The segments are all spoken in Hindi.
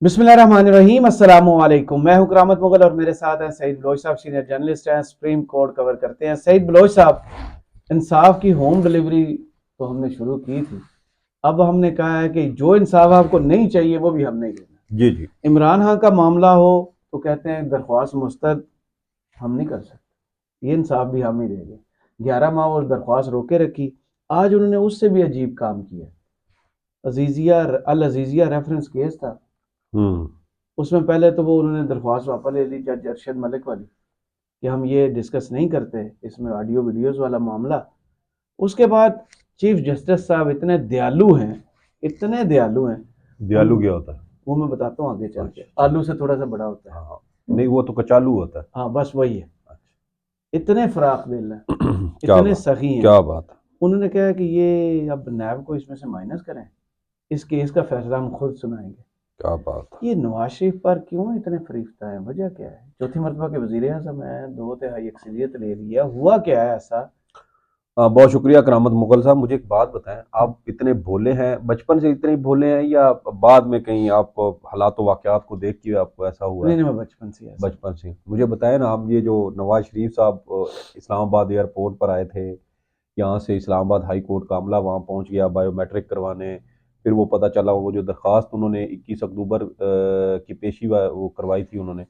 बिस्मिल्लाहिर्रहमानिर्रहीम, अस्सलामु अलैकुम। मैं हूं करामत मुगल और मेरे साथ हैं सईद बलोच साहब, सीनियर जर्नलिस्ट हैं, सुप्रीम कोर्ट कवर करते हैं। सईद बलोच साहब, इंसाफ की होम डिलीवरी तो हमने शुरू की थी। अब हमने कहा है कि जो इंसाफ आपको नहीं चाहिए वो भी हम नहीं देना। जी जी। इमरान खान का मामला हो तो कहते हैं दरख्वास्त मुस्तरद हम नहीं कर सकते, ये इंसाफ भी हम ही देंगे। 11 माह और दरख्वास्त रोके रखी। आज उन्होंने उससे भी अजीब काम किया। अजीजिया अल अजीजिया रेफरेंस केस था, हम्म। उसमें पहले तो वो उन्होंने दरख्वास्त वापस ले ली जज अरशद मलिक वाली कि हम ये डिस्कस नहीं करते, इसमें ऑडियो वीडियोस वाला मामला। उसके बाद चीफ जस्टिस साहब इतने दयालु हैं, इतने दयालु हैं। उन दयालु क्या होता है? वो मैं बताता हूँ आगे चल के, अच्छा। आलू से थोड़ा सा बड़ा होता है। हाँ। नहीं, वो तो कचालू होता है। हाँ बस वही है। अच्छा। इतने फराक दिल हैं, क्या इतने बात, सखी हैं। क्या बात है। उन्होंने कहा कि ये अब नैब को इसमें से माइनस करें, इस केस का फैसला हम खुद सुनाएंगे। क्या बात है। ये नवाज शरीफ पर क्यों इतने फरीफ्ता है, वजह क्या है? चौथी मरतबा के वजीर आजम है, 2/3 अक्सरियत ले लिया, हुआ क्या है ऐसा? बहुत शुक्रिया करामत मुगल साहब। मुझे एक बात बताएं, आप इतने भोले हैं, बचपन से इतने ही भोले हैं या बाद में कहीं आपको हालात वाकयात को देख के आपको ऐसा हुआ नहीं है? नहीं, मैं बचपन से ऐसा। बचपन से मुझे बताएं ना, आप ये जो नवाज शरीफ साहब इस्लामाबाद एयरपोर्ट पर आए थे, यहाँ से इस्लामाबाद हाई कोर्ट का अमला वहाँ पहुँच गया बायोमेट्रिक करवाने, फिर वो पता चला वो जो दरख्वास्त उन्होंने 21 अक्टूबर की पेशी वो करवाई थी उन्होंने,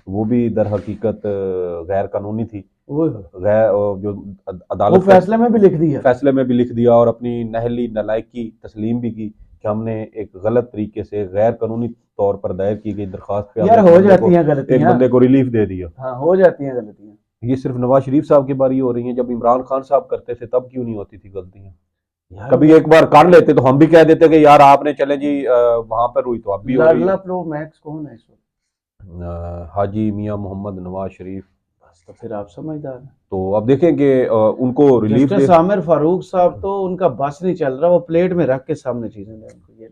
वो भी दर हकीकत गैर कानूनी थी। वो गैर जो वो अदालत फैसले में भी लिख दिया। फैसले में भी लिख दिया और अपनी नहली नलायकी तस्लीम भी की कि हमने एक गलत तरीके से गैर कानूनी तौर पर दायर की गई दरख्वास्त पे यार हमने हो जाती हैं एक गलतियां। बंदे को रिलीफ दे दिया। हाँ हो जाती हैं गलतियां। ये सिर्फ नवाज शरीफ साहब की बारी हो रही है, जब इमरान खान साहब करते थे तब क्यों नहीं होती थी गलतियां? यार कभी एक बार कर लेते तो हम भी कह देते कि यार आपने चले जी वहां पर हुई तो अब भी हो रही लाडला है। प्रो मैक्स कौन है इस वक्त? हाजी मियां मोहम्मद नवाज शरीफ। बस तो फिर आप समझदार हैं। तो अब देखें कि उनको रिलीफ दे। जस्टिस आमिर फारूक साहब तो उनका बस नहीं चल रहा, वो प्लेट में रख के सामने चीजें दे उनको। ये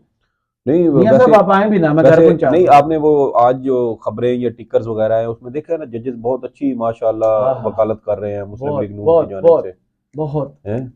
नहीं मियाँ साहब वैसे, आप आए भी ना, मैं घर पहुंचा नहीं दूंगा। आपने वो आज जो खबरें या टिकर्स वगैरह हैं उसमें देखा है ना, जजेस बहुत अच्छी हाँ माशाल्लाह हाँ हाँ, वकालत कर रहे हैं मुस्लिम बहुत लीग नून की बहुत जानिब बहुत से। बहुत। हैं?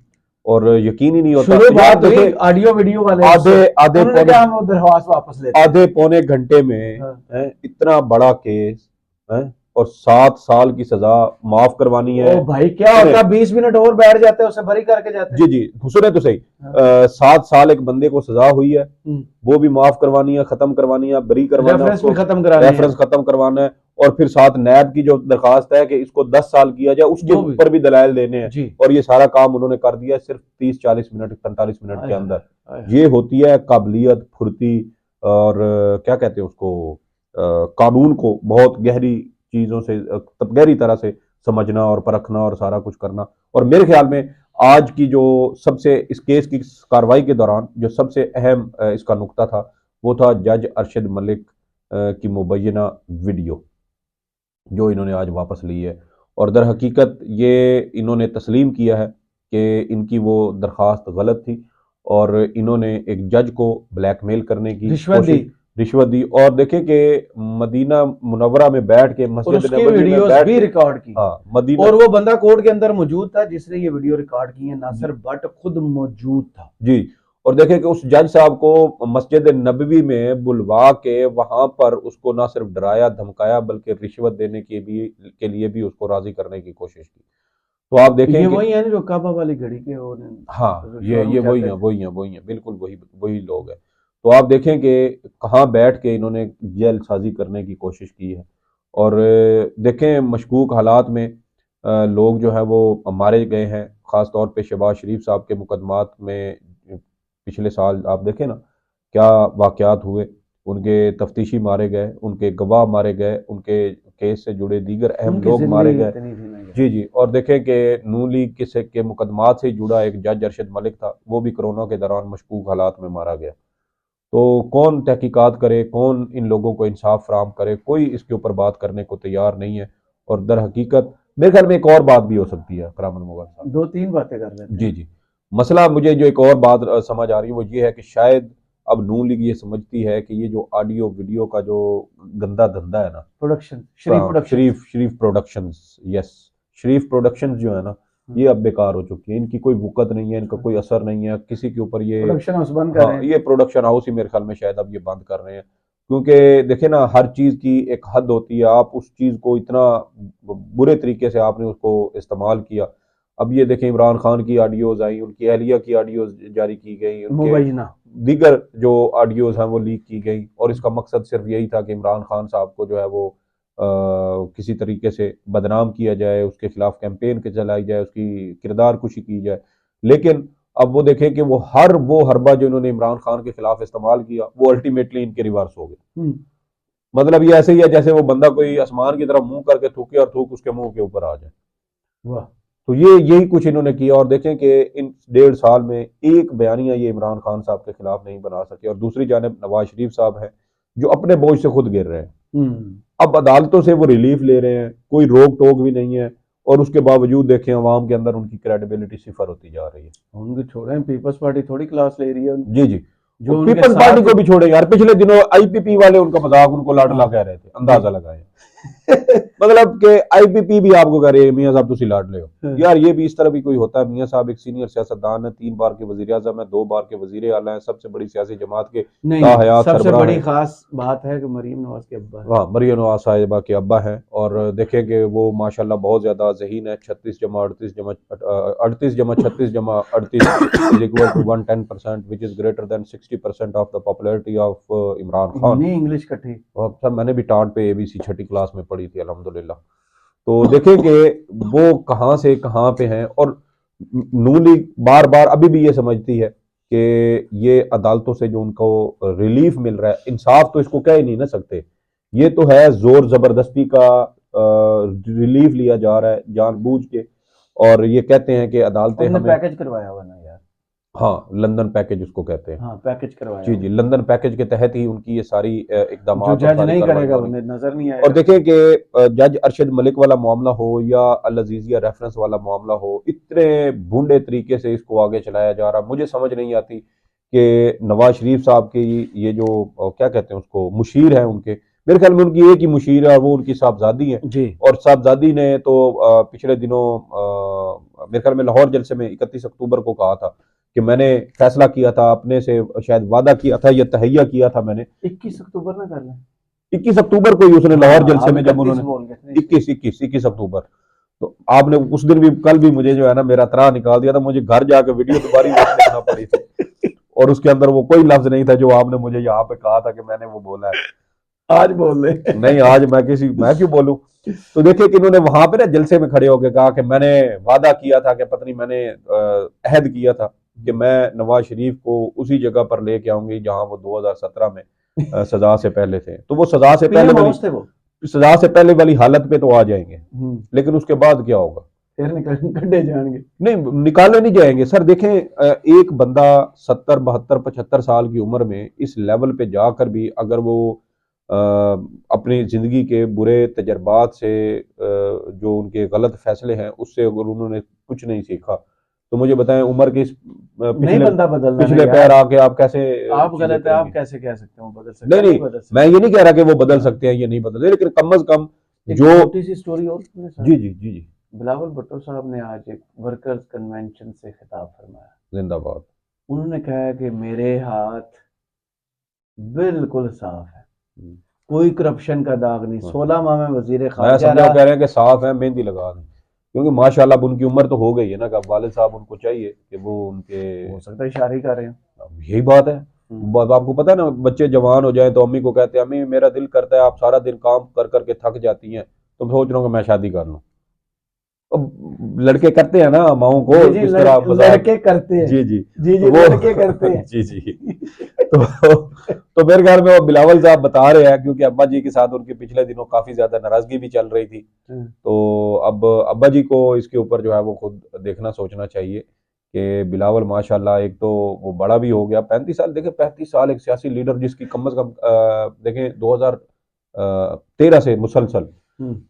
और यकीन ही नहीं होता शुरू यार, बात हुई देखें ऑडियो वीडियो वाले आधे उससे, आधे उन्होंने पौने कहा हम वो दरख्वास्त वापस लेते हैं। आधे पौने घंटे में हाँ। हैं, इतना बड़ा केस है, और 7 साल की सजा माफ करवानी है। ओ भाई क्या सुने, होता, 20 मिनट और बैठ जाते, उसे बरी करके जाते। जी जी, सुने तो सही। हाँ। 7 साल एक बंदे को सजा हुई है, हम्म। वो भी माफ करवानी है, खत्म करवानी है, बरी करवाना है रेफरेंस उसको, भी खत्म करानी है। रेफरेंस खत्म करवाना है। और फिर साथ नैब की जो दरखास्त है कि इसको 10 साल किया जाए, उसके वो भी। ऊपर भी दलाइल देने हैं। जी। और ये सारा काम उन्होंने कर दिया सिर्फ 30-40 मिनट 45 मिनट हाय के हाय अंदर। हाय हाय। ये होती है काबिलियत, फुर्ती, और क्या कहते हैं उसको, कानून को बहुत गहरी चीजों से गहरी तरह से समझना और परखना और सारा कुछ करना। और मेरे ख्याल में आज की जो सबसे इस केस की कार्रवाई के दौरान जो सबसे अहम इसका नुक्ता था, वो था जज अरशद मलिक की मुबैना वीडियो जो इन्होंने आज वापस ली है। और दर हकीकत ये इन्होंने तस्लीम किया है कि इनकी वो दरख्वास्त गलत थी, और इन्होंने एक जज को ब्लैकमेल करने की रिश्वत दी रिश्वत दी। और देखें कि मदीना मुनव्वरा में बैठ के, और मस्जिद उसकी नबवी में वीडियोस बैठ भी के, रिकॉर्ड की। हाँ मदीना, और वो बंदा कोर्ट के अंदर मौजूद था जिसने ये वीडियो रिकॉर्ड की है, नासिर भट्ट खुद मौजूद था। जी। और देखें कि उस जज साहब को मस्जिद नबवी में बुलवा के वहां पर उसको ना सिर्फ डराया धमकाया, बल्कि रिश्वत देने के लिए भी उसको राजी करने की कोशिश की। तो आप ये देखें कि वही है ना जो काबा वाली घड़ी के वो हाँ, ये शोरूम वही चाहते हैं, थे। वही हैं, बिल्कुल वही वही लोग हैं। तो आप देखें कि कहाँ बैठ के इन्होंने जेल साजी करने की कोशिश की है। और देखें मशकूक हालात में लोग जो है वो मारे गए हैं, ख़ास तौर पे शहबाज शरीफ साहब के मुकदमात में। पिछले साल आप देखें ना क्या वाक़यात हुए, उनके तफ्तीशी मारे गए, उनके गवाह मारे गए, उनके केस से जुड़े दीगर अहम उनकी लोग मारे जिंदगी गए। इतनी थी ना यार। जी जी। और देखें कि नून लीग के मुकदमात से जुड़ा एक जज अरशद मलिक था, वो भी कोरोना के दौरान मशकूक हालात में मारा गया। तो कौन तहकीकात करे, कौन इन लोगों को इंसाफ फराहम करे, कोई इसके ऊपर बात करने को तैयार नहीं है। और दर हकीकत मेरे ख्याल में एक और बात भी हो सकती है करामन मुगल साहब। 2-3 बातें कर लेते जी हैं। जी। मसला मुझे जो एक और बात समझ आ रही है वो ये है कि शायद अब नून लीग ये समझती है कि ये जो ऑडियो वीडियो का जो गंदा धंधा है ना, प्रोडक्शन, शरीफ प्रोडक्शन। शरीफ शरीफ प्रोडक्शंस, यस, शरीफ प्रोडक्शंस जो है ना, ये अब बेकार हो चुकी है। इनकी कोई वक़्त नहीं है, इनका कोई असर नहीं है किसी के ऊपर ये। प्रोडक्शन हाउस बंद कर हाँ, रहे हैं। ये प्रोडक्शन हाउस ही मेरे ख्याल में शायद अब ये बंद कर रहे हैं। क्योंकि देखे ना, हर चीज की एक हद होती है। आप उस चीज को इतना बुरे तरीके से आपने उसको इस्तेमाल किया। अब ये देखें, इमरान खान की ऑडियोज आई, उनकी अहलिया की ऑडियोज जारी की गई, उनके मुबैना। दीगर जो ऑडियोज हैं वो लीक की गई, और इसका मकसद सिर्फ यही था कि इमरान खान साहब को जो है वो किसी तरीके से बदनाम किया जाए, उसके खिलाफ कैंपेन के चलाई जाए, उसकी किरदार कुशी की जाए। लेकिन अब वो देखें कि वो हरबा जो इन्होंने इमरान खान के खिलाफ इस्तेमाल किया, वो अल्टीमेटली इनके रिवर्स हो गए। मतलब ये ऐसे ही है जैसे वो बंदा कोई आसमान की तरफ मुंह करके थूके और थूक उसके मुंह के ऊपर आ जाए। वाह। तो ये यही कुछ इन्होंने किया, और देखें कि इन 1.5 साल में एक बयानिया ये इमरान खान साहब के खिलाफ नहीं बना सके। और दूसरी जानब नवाज शरीफ साहब हैं जो अपने बोझ से खुद गिर रहे हैं। अब अदालतों से वो रिलीफ ले रहे हैं, कोई रोक टोक भी नहीं है, और उसके बावजूद देखें अवाम के अंदर उनकी क्रेडिबिलिटी सिफर होती जा रही है। उनके छोड़े, पीपल्स पार्टी थोड़ी क्लास ले रही है जी जी, जो उनके पीपल्स पार्टी साथ। को भी छोड़े यार, पिछले दिनों आईपीपी वाले उनका मजाक उनको लाडला हाँ। कह रहे थे, अंदाजा लगाए। मतलब कि आईपीपी भी आपको कह रही है मियां साहब तुसी लाडले हो यार, ये भी इस तरह भी कोई होता है? मियां साहब एक सीनियर सियासतदान है, 3 बार के वजीर आजम है, 2 बार के वजीर आला है, सबसे बड़ी सियासी जमात के नहीं, ताहयात सबसे सरबराह बड़ी है। खास बात है कि मरीम नवाज के अब्बा है। हाँ, मरियम नवाज साहिबा के अब्बा हैं, और देखेंगे वो माशाल्लाह बहुत ज्यादा ज़हीन है। 36 जमा 38 जमा 38 जमा 36 जमा 38 is equal to 110%, which is greater than 60% of the popularity of Imran Khan. नहीं, इंग्लिश कठी। और सर मैंने भी टाट पे एबीसी 6ठी क्लास में पढ़ी थी अल्हम्दुलिल्लाह। तो देखें कि वो कहाँ से कहाँ पे हैं, और नून लीग बार बार अभी भी ये समझती है कि ये अदालतों से जो उनको रिलीफ मिल रहा है, इंसाफ तो इसको कह ही नहीं ना सकते, ये तो है जोर जबरदस्ती का रिलीफ लिया जा रहा है जानबूझ के। और ये कहते हैं कि अदालतें उन्होंने हमें, पैकेज करवाया हुआ ना यार। हाँ, लंदन पैकेज उसको कहते हैं। हाँ, पैकेज करवाया जी हुआ। जी, लंदन पैकेज के तहत ही उनकी ये सारी इकदाम जो और जज सारी नहीं कार्रवाई करेगा हो रही। उन्हें नजर नहीं और आएगा। देखें कि जज अरशद मलिक वाला मामला हो या अल अजीजिया रेफरेंस वाला मामला हो, इतने भूंडे तरीके से इसको आगे चलाया जा रहा, मुझे समझ नहीं आती कि नवाज शरीफ साहब की ये जो क्या कहते हैं उसको, मुशीर है उनके, मेरे ख्याल में उनकी एक ही मुशीर है और वो उनकी साहबजादी है। जी। और साहबजादी ने तो पिछले दिनों मेरे ख्याल में लाहौर जलसे में 31 अक्टूबर को कहा था कि मैंने फैसला किया था, अपने से शायद वादा किया था या तहैया किया था मैंने। 21 अक्टूबर में कर लें। 21 अक्टूबर को ही उसने लाहौर जलसे में, जब बोल उन्होंने गए थे। 21 अक्टूबर, तो आपने उस दिन भी, कल भी मुझे जो है ना मेरा त्राह निकाल दिया था, मुझे घर जाकर वीडियो दोबारा देखना पड़ी थी, और उसके अंदर वो कोई लफ्ज नहीं था जो आपने मुझे यहाँ पे कहा था कि मैंने वो बोला है। आज बोल ले। नहीं, आज मैं क्यों बोलूं? तो देखिए कि इन्होंने वहां पे ना जलसे में खड़े होकर कहा कि मैंने वादा किया था कि पता नहीं मैंने अहद किया था कि मैं नवाज शरीफ को उसी जगह पर लेके आऊंगी जहां वो 2017 में सजा से पहले थे। तो वो सजा से पहले पीएम वाली, हाउस थे वो। सजा से पहले वाली हालत पे तो आ जाएंगे, लेकिन उसके बाद क्या होगा? फिर निकल कड्डे जाएंगे। नहीं, निकाले नहीं जाएंगे सर। देखें, एक बंदा 70 72 75 साल की उम्र में इस लेवल पे जाकर भी अगर वो अपनी जिंदगी के बुरे तजर्बात से, जो उनके गलत फैसले हैं उससे अगर उन्होंने कुछ नहीं सीखा, तो मुझे बताएं उम्र के इस नहीं बंदा बदलना पिछले नहीं पैर यार। आके आप कैसे आप चीजें गलत है, आप करेंगे? कैसे कह सकते हो बदल सकते नहीं हैं? नहीं, बदल सकते। मैं ये नहीं कह रहा कि वो बदल सकते हैं, ये नहीं बदल, लेकिन कम अज कम एक जो, छोटी सी स्टोरी और सुनिए सर। जी जी जी जी, बिलावल भुट्टो साहब ने आज एक वर्कर्स कन्वेंशन से खिताब फरमाया। जिंदाबाद। उन्होंने कहा कि मेरे हाथ बिल्कुल साफ है, कोई करप्शन का दाग नहीं। 16 माह में वजीर मैं खारजा समझा रहा। कह रहे हैं कि साफ है, मेहंदी लगा दें, क्योंकि माशाल्लाह अब उनकी उम्र तो हो गई है ना, कि अब वालिद साहब उनको चाहिए कि वो उनके, हो सकता है इशारे कर रहे हैं। अब यही बात है। आपको पता है ना, बच्चे जवान हो जाए तो अम्मी को कहते हैं अम्मी मेरा दिल करता है, आप सारा दिन काम कर करके थक जाती हैं तो सोच रहा हूँ कि मैं शादी कर लूँ। अब लड़के करते हैं ना माओ को जी जी, इस तरह लड़के करते हैं। जी जी, जी जी, तो वो लड़के करते हैं। जी जी, तो मेरे ख्याल में वो बिलावल साहब बता रहे हैं, क्योंकि अब्बा जी के साथ उनके पिछले दिनों काफी ज्यादा नाराजगी भी चल रही थी। तो अब अब्बा जी को इसके ऊपर जो है वो खुद देखना सोचना चाहिए कि बिलावल माशाल्लाह, एक तो वो बड़ा भी हो गया, 35 साल, देखें 35 साल एक सियासी लीडर जिसकी कम अज कम देखें 2013 से मुसलसल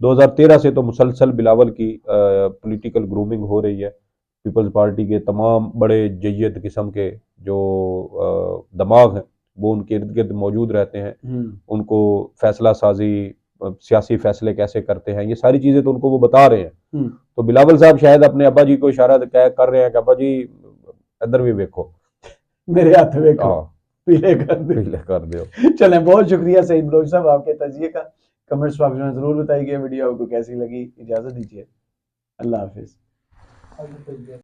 2013 से तो मुसलसल बिलावल की पॉलिटिकल ग्रूमिंग हो रही है। पीपल्स पार्टी के तमाम बड़े जय्यद किस्म के जो दिमाग हैं वो उनके इर्द गिर्द मौजूद रहते हैं। उनको फैसला साजी, सियासी फैसले कैसे करते हैं, ये सारी चीजें तो उनको वो बता रहे हैं। तो बिलावल साहब शायद अपने अब्बा जी को इशारा कर रहे हैं कि अब्बा जी इधर भी देखो, मेरे हाथ देखो। पीले कर दे। पीले कर दो। चलें, बहुत शुक्रिया सईद बलोच साहब आपके तजिए का। कमेंट्स बॉक्स में जरूर बताइए वीडियो आपको कैसी लगी। इजाजत दीजिए, अल्लाह हाफिज।